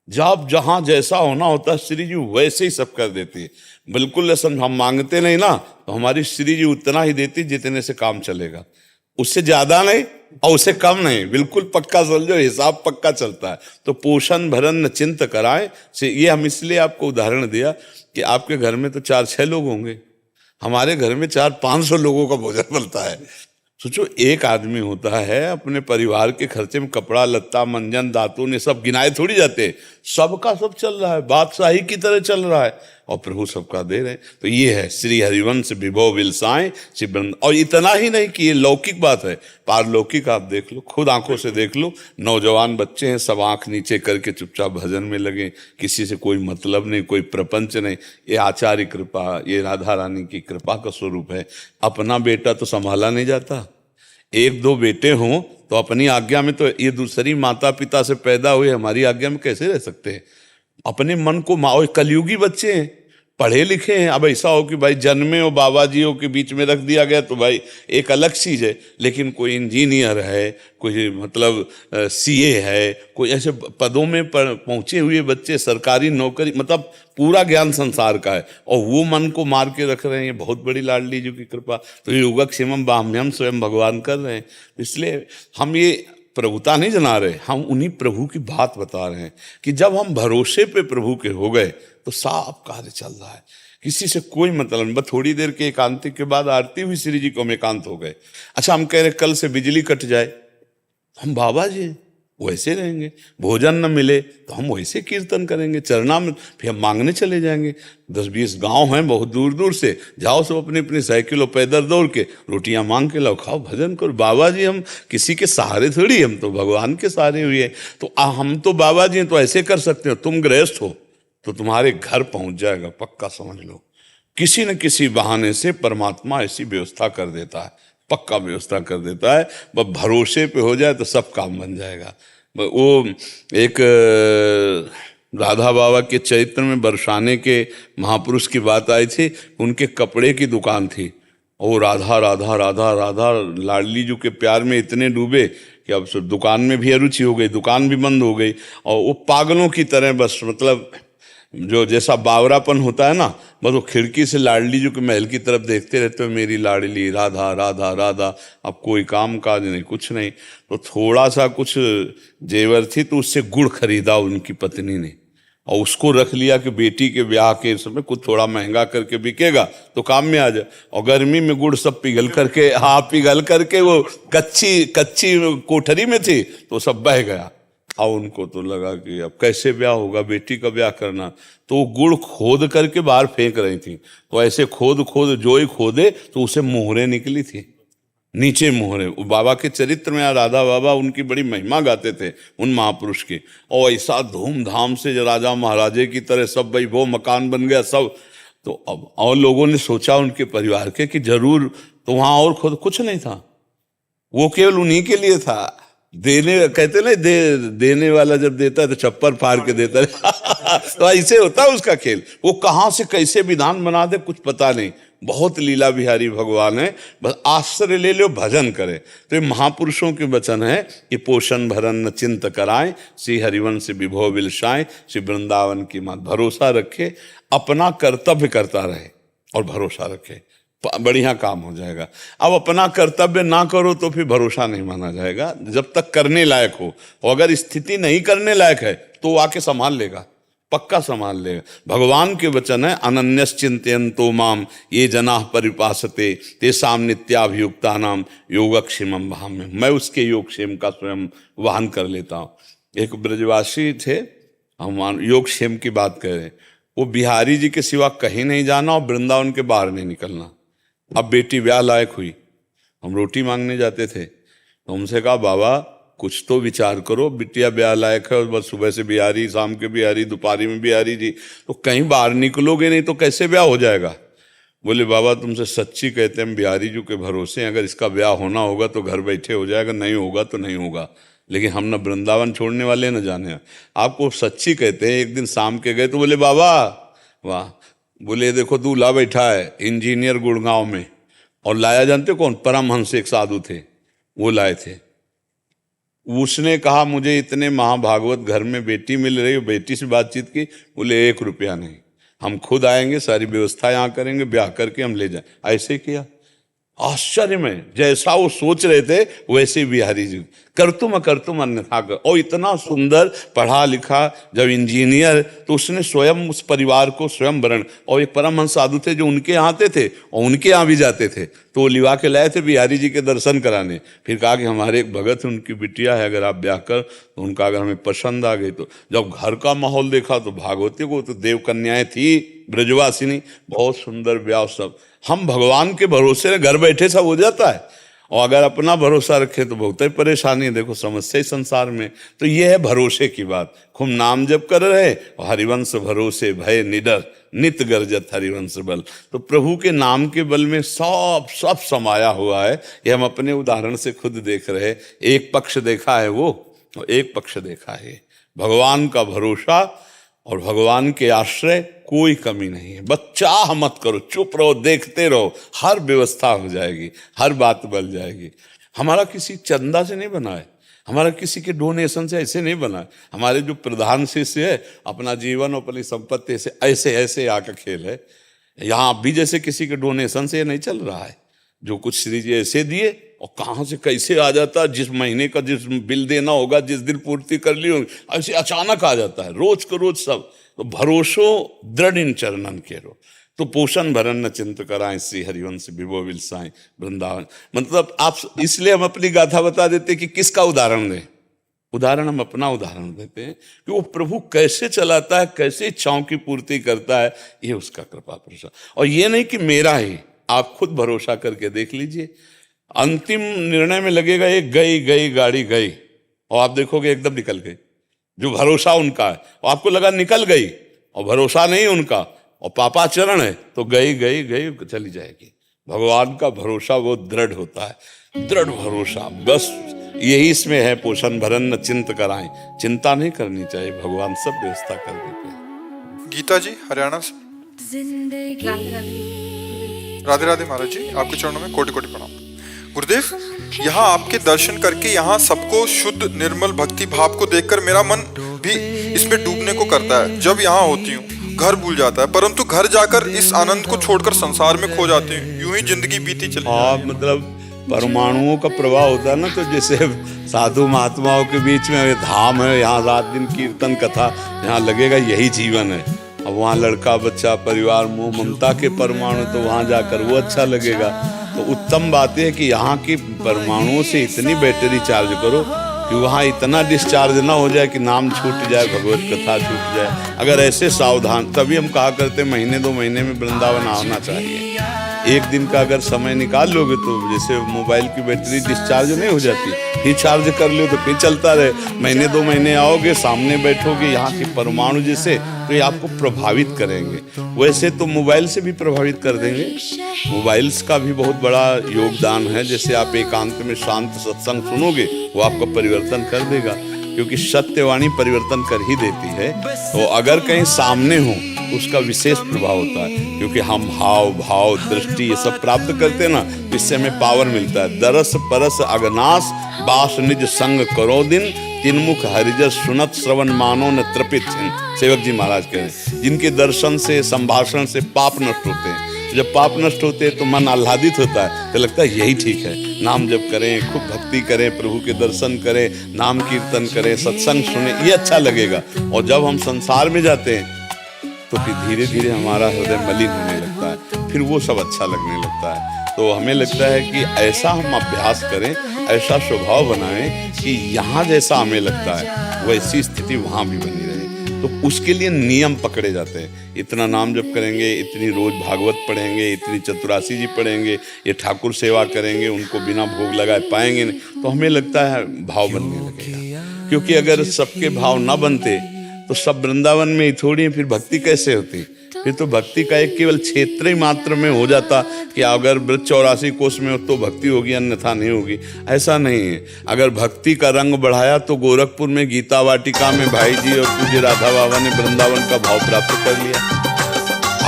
S2: जब जहां जैसा होना होता है श्री जी वैसे ही सब कर देती है। बिल्कुल हम मांगते नहीं ना तो हमारी श्री जी उतना ही देती जितने से काम चलेगा, उससे ज्यादा नहीं और उससे कम नहीं। बिल्कुल पक्का समझो, हिसाब पक्का चलता है। तो पोषण भरन चिंत कराए से ये हम इसलिए आपको उदाहरण दिया कि आपके घर में तो 4-6 लोग होंगे, हमारे घर में 400-500 लोगों का भोजन बनता है। सोचो, एक आदमी होता है, अपने परिवार के खर्चे में कपड़ा लत्ता मंजन दातुन ये सब गिनाए थोड़ी जाते, सबका सब चल रहा है, बादशाही की तरह चल रहा है और प्रभु सबका दे रहे हैं। तो ये है श्री हरिवंश विभव बिलसाएं श्री। और इतना ही नहीं कि ये लौकिक बात है, पारलौकिक आप देख लो, खुद आंखों से देख लो। नौजवान बच्चे हैं, सब आंख नीचे करके चुपचाप भजन में लगे, किसी से कोई मतलब नहीं, कोई प्रपंच नहीं। ये आचार्य कृपा, ये राधा रानी की कृपा का स्वरूप है। अपना बेटा तो संभाला नहीं जाता, 1-2 बेटे हों तो अपनी आज्ञा में, तो ये दूसरी माता पिता से पैदा हुए हमारी आज्ञा में कैसे रह सकते हैं। अपने मन को कलयुगी बच्चे हैं, पढ़े लिखे हैं। अब ऐसा हो कि भाई जन्मे और बाबा जियों के बीच में रख दिया गया तो भाई एक अलग चीज़ है, लेकिन कोई इंजीनियर है, कोई मतलब सीए है, कोई ऐसे पदों में पहुंचे हुए बच्चे, सरकारी नौकरी, मतलब पूरा ज्ञान संसार का है, और वो मन को मार के रख रहे हैं। ये बहुत बड़ी लाडली जी की कृपा। तो योगक्षेमम बाह्यम स्वयं भगवान कर रहे हैं। इसलिए हम ये प्रभुता नहीं जना रहे, हम उन्हीं प्रभु की बात बता रहे हैं कि जब हम भरोसे पे प्रभु के हो गए तो साफ कार्य चल रहा है, किसी से कोई मतलब नहीं। बस थोड़ी देर के एकांतिक के बाद आरती हुई श्री जी को हम एकांत हो गए। अच्छा, हम कह रहे कल से बिजली कट जाए, हम बाबा जी हैं, वैसे रहेंगे। भोजन न मिले तो हम वैसे कीर्तन करेंगे, चरना में फिर हम मांगने चले जाएंगे। 10-20 गांव हैं बहुत दूर दूर से, जाओ सब अपनी अपनी साइकिल और पैदल दौड़ के रोटियां मांग के लाओ, खाओ, भजन करो। बाबा जी हम किसी के सहारे थोड़ी, हम तो भगवान के सहारे हुए। तो हम तो बाबा जी हैं, तो ऐसे कर सकते हो। तुम गृहस्थ हो तो तुम्हारे घर पहुंच जाएगा, पक्का समझ लो। किसी न किसी बहाने से परमात्मा ऐसी व्यवस्था कर देता है, पक्का व्यवस्था कर देता है। बस भरोसे पे हो जाए तो सब काम बन जाएगा। वो एक राधा बाबा के चरित्र में बरसाने के महापुरुष की बात आई थी। उनके कपड़े की दुकान थी, और राधा राधा राधा राधा लाडली जी के प्यार में इतने डूबे कि अब दुकान में भी अरुचि हो गई, दुकान भी बंद हो गई। और वो पागलों की तरह बस मतलब जो जैसा बावरापन होता है ना, बस वो खिड़की से लाडली जी के महल की तरफ देखते रहते हो, मेरी लाडली राधा राधा राधा। अब कोई काम काज नहीं, कुछ नहीं। तो थोड़ा सा कुछ जेवर थी तो उससे गुड़ खरीदा उनकी पत्नी ने, और उसको रख लिया कि बेटी के ब्याह के समय कुछ थोड़ा महंगा करके बिकेगा तो काम में आ जाए। और गर्मी में गुड़ सब पिघल करके, पिघल करके वो कच्ची कोठरी में थी तो सब बह गया। और उनको तो लगा कि अब कैसे ब्याह होगा, बेटी का ब्याह करना। तो वो गुड़ खोद करके बाहर फेंक रही थी। तो ऐसे खोद जो ही खोदे तो उसे मोहरे निकली थी, नीचे मोहरे। बाबा के चरित्र में राधा बाबा उनकी बड़ी महिमा गाते थे उन महापुरुष की। और ऐसा धूमधाम से जो राजा महाराजे की तरह सब भाई वो मकान बन गया सब। तो अब और लोगों ने सोचा उनके परिवार के कि जरूर, तो वहाँ और खुद कुछ नहीं था, वो केवल उन्हीं के लिए था। देने कहते ना, देने वाला जब देता है तो चप्पल फाड़ के देता है। तो ऐसे होता है उसका खेल। वो कहाँ से कैसे विधान बना दे कुछ पता नहीं। बहुत लीला बिहारी भगवान है, बस आश्रय ले लो, भजन करे। तो ये महापुरुषों के वचन है कि पोषण भरन न चिंत कराएं, श्री हरिवंश विभो विलसाएं, श्री वृंदावन की मात। भरोसा रखे, अपना कर्तव्य करता रहे और भरोसा रखे, बढ़िया काम हो जाएगा। अब अपना कर्तव्य ना करो तो फिर भरोसा नहीं माना जाएगा, जब तक करने लायक हो। और अगर स्थिति नहीं करने लायक है तो आके संभाल लेगा, पक्का संभाल लेगा। भगवान के वचन है, अनन्यश्चिन्तयन्तो माम ये जनाः परिपासते तेषां नित्याभियुक्तानां योगक्षेमं वहाम्यहम्। मैं उसके योगक्षेम का स्वयं वाहन कर लेता हूँ। एक ब्रजवासी थे, हम योगक्षेम की बात कर रहे हैं। वो बिहारी जी के सिवा कहीं नहीं जाना और वृंदावन के बाहर नहीं निकलना। अब बेटी ब्याह लायक हुई, हम रोटी मांगने जाते थे तो हमसे कहा, बाबा कुछ तो विचार करो, बिटिया ब्याह लायक है और बस सुबह से बिहारी, शाम के बिहारी, दोपहरी में बिहारी जी, तो कहीं बाहर निकलोगे नहीं तो कैसे ब्याह हो जाएगा। बोले बाबा तुमसे सच्ची कहते हैं, हम बिहारी जी के भरोसे, अगर इसका ब्याह होना होगा तो घर बैठे हो जाएगा, नहीं होगा तो नहीं होगा, लेकिन हम न वृंदावन छोड़ने वाले न जाने। आपको सच्ची कहते हैं। एक दिन शाम के गए तो बोले बाबा वाह, बोले देखो दूल्हा बैठा है इंजीनियर गुड़गांव में, और लाया जानते कौन, परमहंस एक साधु थे, वो लाए थे। उसने कहा मुझे इतने महाभागवत घर में बेटी मिल रही है, बेटी से बातचीत की, बोले 1 रुपया नहीं, हम खुद आएंगे, सारी व्यवस्था यहाँ करेंगे, ब्याह करके हम ले जाए। ऐसे किया। आश्चर्य में, जैसा वो सोच रहे थे वैसे बिहारी जी करतुम अकर्तुम अन्यथा कर। और इतना सुंदर पढ़ा लिखा, जब इंजीनियर, तो उसने स्वयं उस परिवार को स्वयं वरण। और एक परमहंस साधु थे जो उनके यहाँ आते थे और उनके यहाँ भी जाते थे, तो वो लिवा के लाए थे बिहारी जी के दर्शन कराने। फिर कहा कि हमारे एक भगत है, उनकी बिटिया है, अगर आप ब्याह कर, तो उनका अगर हमें पसंद आ गई तो। जब घर का माहौल देखा तो भागवती को तो देव कन्याएं थी, ब्रजवासिनी, बहुत सुंदर ब्याह सब। हम भगवान के भरोसे घर बैठे सब हो जाता है, और अगर अपना भरोसा रखे तो बहुत ही परेशानी है। देखो समस्या ही संसार में। तो ये है भरोसे की बात। खूब नाम जप कर रहे, और हरिवंश भरोसे भय निडर नित गर्जत हरिवंश बल। तो प्रभु के नाम के बल में सब समाया हुआ है। ये हम अपने उदाहरण से खुद देख रहे। एक पक्ष देखा है वो, और एक पक्ष देखा है भगवान का भरोसा। और भगवान के आश्रय कोई कमी नहीं है। बस चाह मत करो, चुप रहो, देखते रहो, हर व्यवस्था हो जाएगी, हर बात बन जाएगी। हमारा किसी चंदा से नहीं बना है, हमारा किसी के डोनेशन से ऐसे नहीं बना है। हमारे जो प्रधान शिष्य है अपना जीवन और अपनी संपत्ति से ऐसे ऐसे आकर खेल है। यहाँ भी जैसे किसी के डोनेशन से नहीं चल रहा है। जो कुछ श्री जी ऐसे दिए और कहाँ से कैसे आ जाता है, जिस महीने का जिस बिल देना होगा, जिस दिन पूर्ति कर ली होगी, ऐसे अचानक आ जाता है, रोज को रोज सब। तो भरोसो दृढ़ इन चरणन केरो, तो पोषण भरन न चिंत कराएं, श्री हरिवंश विभो विलसाएं वृंदावन। मतलब आप, इसलिए हम अपनी गाथा बता देते कि किसका उदाहरण दें। उदाहरण हम अपना उदाहरण देते हैं कि वो प्रभु कैसे चलाता है, कैसे इच्छाओं की पूर्ति करता है, ये उसका कृपा प्रसाद। और ये नहीं कि मेरा ही, आप खुद भरोसा करके देख लीजिए। अंतिम निर्णय में लगेगा एक गई गाड़ी गई, और आप देखोगे एकदम निकल गई। जो भरोसा उनका है और आपको लगा निकल गई, और भरोसा नहीं उनका और पापाचरण है, तो गई चली जाएगी। भगवान का भरोसा वो दृढ़ होता है, दृढ़ भरोसा। बस यही इसमें है, पोषण भरन न चिंत कराएं, चिंता नहीं करनी चाहिए, भगवान सब व्यवस्था कर देते हैं।
S1: गीता जी हरियाणा से। राधे राधे महाराज जी, आपके चरणों में कोटि कोटि प्रणाम। गुरुदेव, यहाँ आपके दर्शन करके यहाँ सबको शुद्ध निर्मल भक्ति भाव को देखकर मेरा मन भी इसमें डूबने को करता है। जब यहाँ होती हूँ घर भूल जाता है, परंतु घर जाकर इस आनंद को छोड़कर संसार में खो जाती हूँ। यूं ही जिंदगी बीती चली।
S2: मतलब परमाणुओं का प्रभाव होता है ना, तो जैसे साधु महात्माओं के बीच में ये धाम है, यहाँ रात दिन कीर्तन कथा, यहाँ लगेगा यही जीवन है। अब वहाँ लड़का बच्चा परिवार मोह ममता के परमाणु, तो वहाँ जाकर वो अच्छा लगेगा। तो उत्तम बात है कि यहाँ की परमाणुओं से इतनी बैटरी चार्ज करो कि वहाँ इतना डिस्चार्ज ना हो जाए कि नाम छूट जाए, भगवत कथा छूट जाए। अगर ऐसे सावधान, तभी हम कहा करते महीने 2 महीने में वृंदावन आना चाहिए। एक दिन का अगर समय निकाल लोगे तो जैसे मोबाइल की बैटरी डिस्चार्ज नहीं हो जाती, फिर चार्ज कर लो तो फिर चलता रहे। महीने 2 महीने आओगे, सामने बैठोगे, यहाँ के परमाणु जैसे, तो ये आपको प्रभावित करेंगे। वैसे तो मोबाइल से भी प्रभावित कर देंगे, मोबाइल्स का भी बहुत बड़ा योगदान है। जैसे आप एकांत में शांत सत्संग सुनोगे, वो आपका परिवर्तन कर देगा, क्योंकि सत्यवाणी परिवर्तन कर ही देती है। तो अगर कहीं सामने हो उसका विशेष प्रभाव होता है, क्योंकि हम हाव भाव दृष्टि ये सब प्राप्त करते हैं ना, इससे हमें पावर मिलता है। दरस परस अगनास बास निज संग करो दिन, तिनमुख हरिजस सुनत श्रवण मानो न तृपित छिन। सेवक जी महाराज कह रहे हैं, जिनके दर्शन से संभाषण से पाप नष्ट होते हैं। जब पाप नष्ट होते हैं तो मन आह्लादित होता है, तो लगता है यही ठीक है। नाम जप करें, खूब भक्ति करें, प्रभु के दर्शन करें, नाम कीर्तन करें, सत्संग सुने, ये अच्छा लगेगा। और जब हम संसार में जाते हैं तो फिर धीरे धीरे हमारा हृदय मलिन होने लगता है, फिर वो सब अच्छा लगने लगता है। तो हमें लगता है कि ऐसा हम अभ्यास करें, ऐसा स्वभाव बनाएं कि यहाँ जैसा हमें लगता है वैसी स्थिति वहाँ भी बनी रहे। तो उसके लिए नियम पकड़े जाते हैं। इतना नाम जप करेंगे, इतनी रोज भागवत पढ़ेंगे, इतनी चतुरासी जी पढ़ेंगे, ये ठाकुर सेवा करेंगे, उनको बिना भोग लगाए पाएंगे नहीं। तो हमें लगता है भाव बनने लगेगा, क्योंकि अगर सबके भाव ना बनते तो सब वृंदावन में ही थोड़ी, फिर भक्ति कैसे होती? फिर तो भक्ति का एक केवल क्षेत्र ही मात्र में हो जाता कि अगर ब्रज 84 कोष में हो तो भक्ति होगी, अन्यथा नहीं होगी। ऐसा नहीं है। अगर भक्ति का रंग बढ़ाया तो गोरखपुर में गीता वाटिका में भाई जी और पूज्य राधा बाबा ने वृंदावन का भाव प्राप्त कर लिया।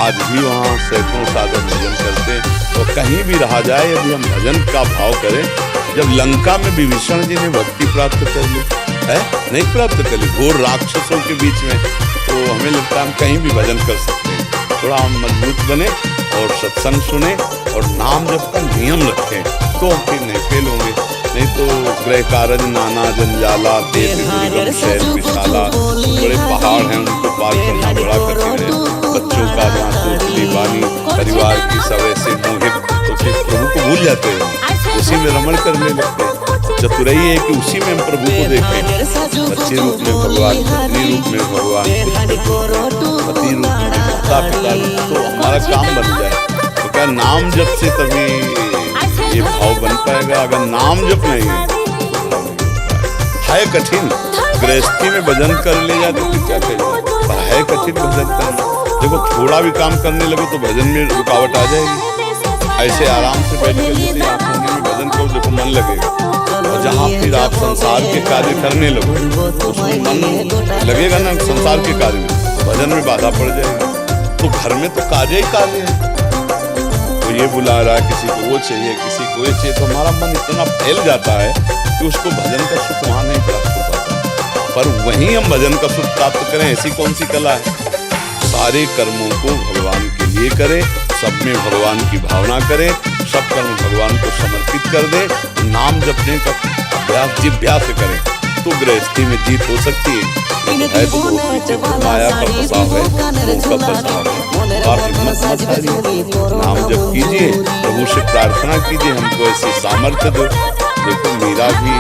S2: आज भी वहाँ सैकड़ों साधक भजन करते। तो कहीं भी रहा जाए, यदि हम भजन का भाव करें, जब लंका में विभीषण जी ने भक्ति प्राप्त कर ली है, नहीं प्राप्त कर ली, घोर राक्षसों के बीच में, तो हमें लगता है हम कहीं भी भजन कर सकते हैं। थोड़ा हम मजबूत बने और सत्संग सुने और नाम जप का नियम रखें, तो हम फिर नहीं फेल होंगे। नहीं तो ग्रह कारज नाना जंजाला, देश शहर विशाला, बड़े पहाड़ हैं, उनको पार करना बड़ा कठिन है। बच्चों का जहाँ सोचली बानी, परिवार की सब ऐसे मोहित, तो फिर प्रभु को भूल जाते हैं, उसी में रमण करने लगते हैं। चतुराई है कि उसी में हम प्रभु को देखें, बच्चे रूप में भगवान, पत्नी रूप में भगवान, पति रूप में, माता पिता, तो हमारा काम बन जाए। तो क्या नाम जप से तभी ये भाव बन पाएगा? अगर नाम जप नहीं है तो है कठिन। गृहस्थी में भजन कर ले जाए तो क्या कहेगा, पर है कठिन भजन करना। देखो थोड़ा भी काम करने लगो तो भजन में रुकावट आ जाएगी। ऐसे आराम से बैठ कर जैसे आप में भजन करो, देखो मन लगेगा। और जहाँ फिर आप संसार के कार्य करने लगो, उसमें मन लगेगा ना संसार के कार्य में, भजन में बाधा पड़ जाएगी। तो घर में तो कार्य ही कार्य है, तो ये बुला रहा है, किसी को वो चाहिए, किसी को ये चाहिए, तो हमारा मन इतना फैल जाता है कि उसको भजन का सुख वहां नहीं प्राप्त हो पाता। पर वहीं हम भजन का सुख प्राप्त करें, ऐसी कौन सी कला है? सारे कर्मों को भगवान के लिए करें, सब में भगवान की भावना करें, सब कर्म भगवान को समर्पित कर दे, नाम जपने का अभ्यास जिभ्यास करें, तो गृहस्थी में जीत हो सकती है। है तो पीछे तो माया का फसाव है, उनका फसाव है। आप हिम्मत मत हारिए, नाम जप कीजिए, प्रभु से प्रार्थना कीजिए हमको ऐसी सामर्थ्य दो। देखो मीरा भी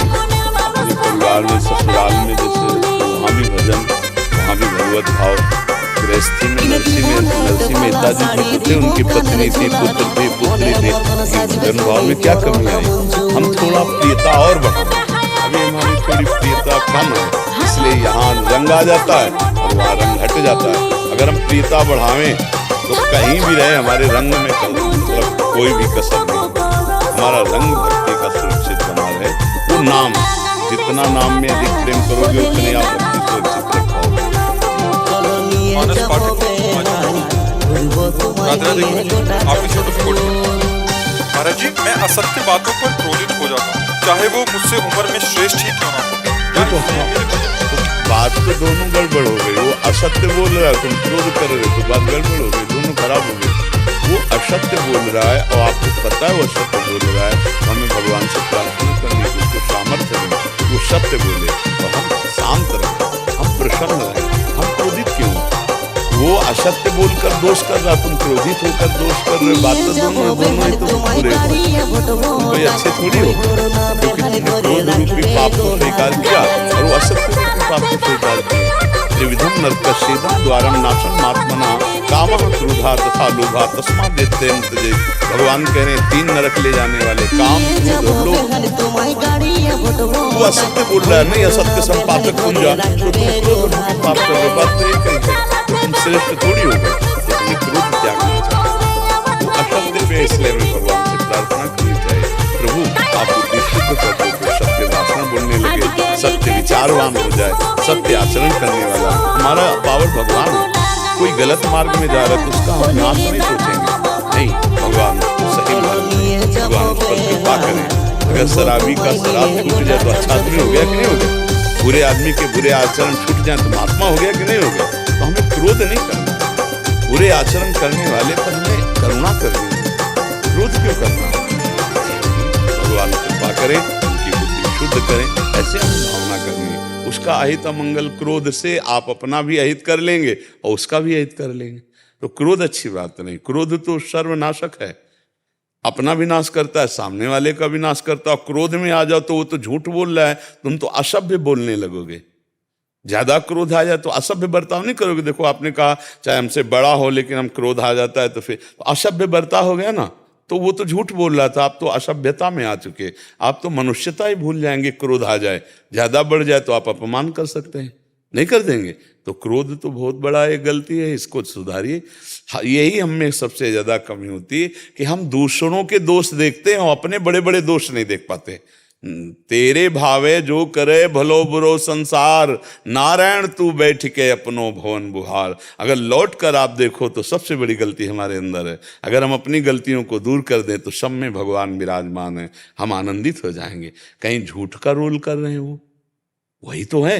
S2: अपने परिवार में, ससुराल में, जैसे वहाँ भी भजन, वहाँ भी भगवत भाव, गृहस्थी में नरसिंह मेहता जी जो थे, उनकी पत्नी थी, पुत्र थे, पुत्री थे, भजन भाव में क्या कमी आई? हम थोड़ा प्रियता और बढ़ाएं। अभी हमारी थोड़ी प्रियता कम है, इसलिए यहाँ रंग आ जाता है और वहाँ रंग हट जाता है। अगर हम प्रियता बढ़ावें तो कहीं भी रहे हमारे रंग में मतलब कोई भी कसर नहीं, हमारा रंग भक्ति का सुरक्षित बना रहे। वो नाम, जितना नाम में अधिक प्रेम करोगे उतने आप भक्ति सुरक्षित रख पाओगे।
S1: मानस पाठक महाराज जी, मैं असत्य बातों पर क्रोधित हो जाता हूँ, चाहे वो मुझसे उम्र में श्रेष्ठ ही क्यों ना हो।
S2: बात तो दोनों गड़बड़ हो गई। वो असत्य बोल रहा है, तुम क्रोध कर रहे हो, तो बात गड़बड़ हो गई, दोनों खराब हो गई। वो असत्य बोल रहा है और आपको पता है वो सत्य बोल रहा है, तो हमें भगवान से प्रार्थना करनी है, उसको सामर्थ्य दें वो सत्य बोले और हम शांत रहें, हम प्रसन्न रहें। हम क्रोधित क्यों? वो असत्य बोलकर दोष कर रहा, तुम क्रोधित होकर दोष कर रहे। बात तो दोनों ही तो पूरे कोई अच्छे थोड़ी हो, क्योंकि तुमने क्रोध रूपी पाप को स्वीकार किया और वो असत्य रूपी पाप को स्वीकार किया। त्रिविधम नरकस्येदं द्वारम नाशम मात्मना कामः क्रोधा तथा लोभा तस्मात् दैत्यं त्यजेत्। भगवान कह रहे हैं 3 नरक ले जाने वाले, काम, क्रोध और लोभ। वो असत्य बोल रहा है, नहीं असत्य संपादक बन जा, तो तुम क्रोध रूपी पाप कर रहे। बात तो एक ही है, तुम श्रेष्ठ थोड़ी हो गए, तो तुम्हें क्रोध त्यागना चाहिए। तो असत्य पे इसलिए हमें भगवान से प्रार्थना करनी चाहिए, प्रभु आप बुद्धि शुद्ध कर दो, तो सत्य भाषण बोलने लगे, सत्य विचारवान हो जाए, सत्य आचरण करने वाला। हमारा पावर भगवान है। कोई गलत मार्ग में जा रहा है तो उसका हम नाश नहीं सोचेंगे, नहीं, भगवान उसको सही मार्ग, भगवान उस पर कृपा करें। अगर शराबी का शराब छूट जाए तो अच्छा आदमी हो गया कि नहीं हो गया? बुरे आदमी के बुरे आचरण छूट जाए तो महात्मा हो गया कि नहीं हो गया? तो हमें क्रोध नहीं करना, बुरे आचरण करने वाले पर हमें करुणा करनी है, क्रोध क्यों करना? भगवान कृपा करें, उनकी बुद्धि शुद्ध करें, ऐसे हमें भावना करनी है। उसका अहित अमंगल क्रोध से आप अपना भी अहित कर लेंगे और उसका भी अहित कर लेंगे, तो क्रोध अच्छी बात नहीं। क्रोध तो सर्वनाशक है, अपना विनाश करता है, सामने वाले का विनाश करता है। क्रोध में आ जाओ तो वो तो झूठ बोल रहा है, तुम तो असभ्य बोलने लगोगे। ज्यादा क्रोध आ जाए तो असभ्य बर्ताव नहीं करोगे। देखो आपने कहा चाहे हमसे बड़ा हो लेकिन हम क्रोध आ जाता है तो फिर तो असभ्य बर्ताव हो गया ना, तो वो तो झूठ बोल रहा था, आप तो असभ्यता में आ चुके, आप तो मनुष्यता ही भूल जाएंगे। क्रोध आ जाए, ज्यादा बढ़ जाए तो आप अपमान कर सकते हैं, नहीं कर देंगे। तो क्रोध तो बहुत बड़ा एक गलती है, इसको सुधारिए। यही हम में सबसे ज्यादा कमी होती है कि हम दूसरों के दोष देखते हैं और अपने बड़े बड़े दोष नहीं देख पाते। तेरे भावे जो करे भलो बुरो संसार, नारायण तू बैठ के अपनो भवन बुहार। अगर लौट कर आप देखो तो सबसे बड़ी गलती हमारे अंदर है। अगर हम अपनी गलतियों को दूर कर दें तो सब में भगवान विराजमान है, हम आनंदित हो जाएंगे। कहीं झूठ का रोल कर रहे हैं, वो वही तो है,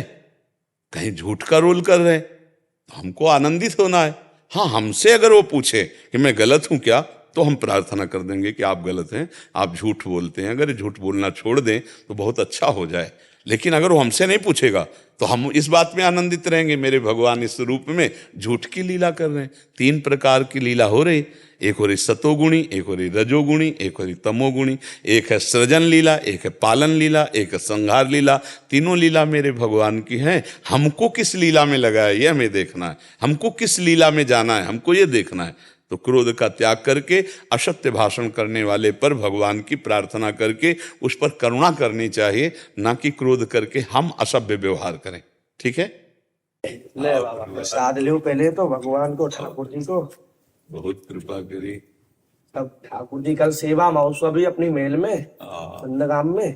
S2: कहीं झूठ का रोल कर रहे हैं, तो हमको आनंदित होना है। हाँ, हमसे अगर वो पूछे कि मैं गलत हूं क्या, तो हम प्रार्थना कर देंगे कि आप गलत हैं, आप झूठ बोलते हैं। अगर झूठ बोलना छोड़ दें तो बहुत अच्छा हो जाए। लेकिन अगर वो हमसे नहीं पूछेगा तो हम इस बात में आनंदित रहेंगे, मेरे भगवान इस रूप में झूठ की लीला कर रहे हैं। 3 प्रकार की लीला हो रही, एक हो रही सतोगुणी, एक हो रही रजोगुणी, एक हो रही तमोगुणी। एक है सृजन लीला, एक है पालन लीला, एक है संहार लीला। तीनों लीला मेरे भगवान की हैं। हमको किस लीला में लगा है ये हमें देखना है, हमको किस लीला में जाना है हमको ये देखना है। तो क्रोध का त्याग करके असत्य भाषण करने वाले पर भगवान की प्रार्थना करके उस पर करुणा करनी चाहिए, ना कि क्रोध करके हम असभ्य व्यवहार करें। ठीक है,
S6: ले बाबा प्रसाद लो पहले तो भगवान को, ठाकुर जी को
S2: बहुत कृपा करी।
S6: अब ठाकुर जी कल सेवा महोत्सव भी अपनी मेल में नंदगाम में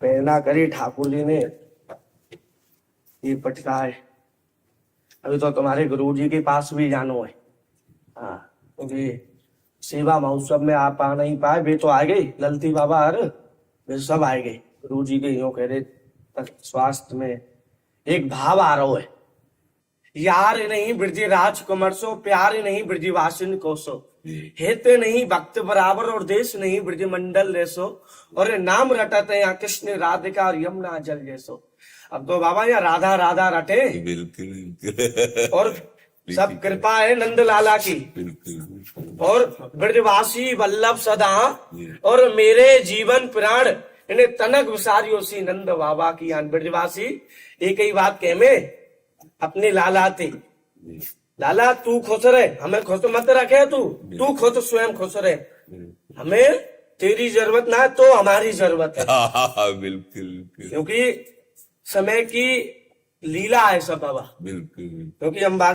S6: प्रेरणा करी ठाकुर जी ने, ये पटका है। अभी तो तुम्हारे गुरुजी के पास भी जानो है। हाँ, क्योंकि सेवा महोत्सव में आप आ नहीं पाए, वे तो आ गई ललती बाबा हर, वे सब आ गए। गुरुजी के यूं कह रहे स्वास्थ्य में एक भाव आ रहा है, यार नहीं ब्रजी राजकुमार सो, प्यार नहीं ब्रजवासिन को सो, हेते नहीं भक्त बराबर और देश नहीं ब्रज मंडल रेसो, और नाम रटते यहाँ कृष्ण राधिका और यमुना जल जैसो। अब तो बाबा यहाँ राधा राधा रटे,
S2: बिल्कुल
S6: और सब कृपा है नंद लाला की, और ब्रजवासी वल्लभ सदा, और मेरे जीवन प्राण इन्हें तनक विसारियो सी नंद बाबा की। ब्रजवासी एक ही बात कह में अपने लाला थे, लाला तू खुश रहे, हमें खुश मत रखे, तू खुद स्वयं खुश रहे, हमें तेरी जरूरत ना है तो हमारी जरूरत है।
S2: बिल्कुल
S6: क्योंकि समय की लीला है सब बाबा,
S2: बिल्कुल
S6: क्योंकि हम बात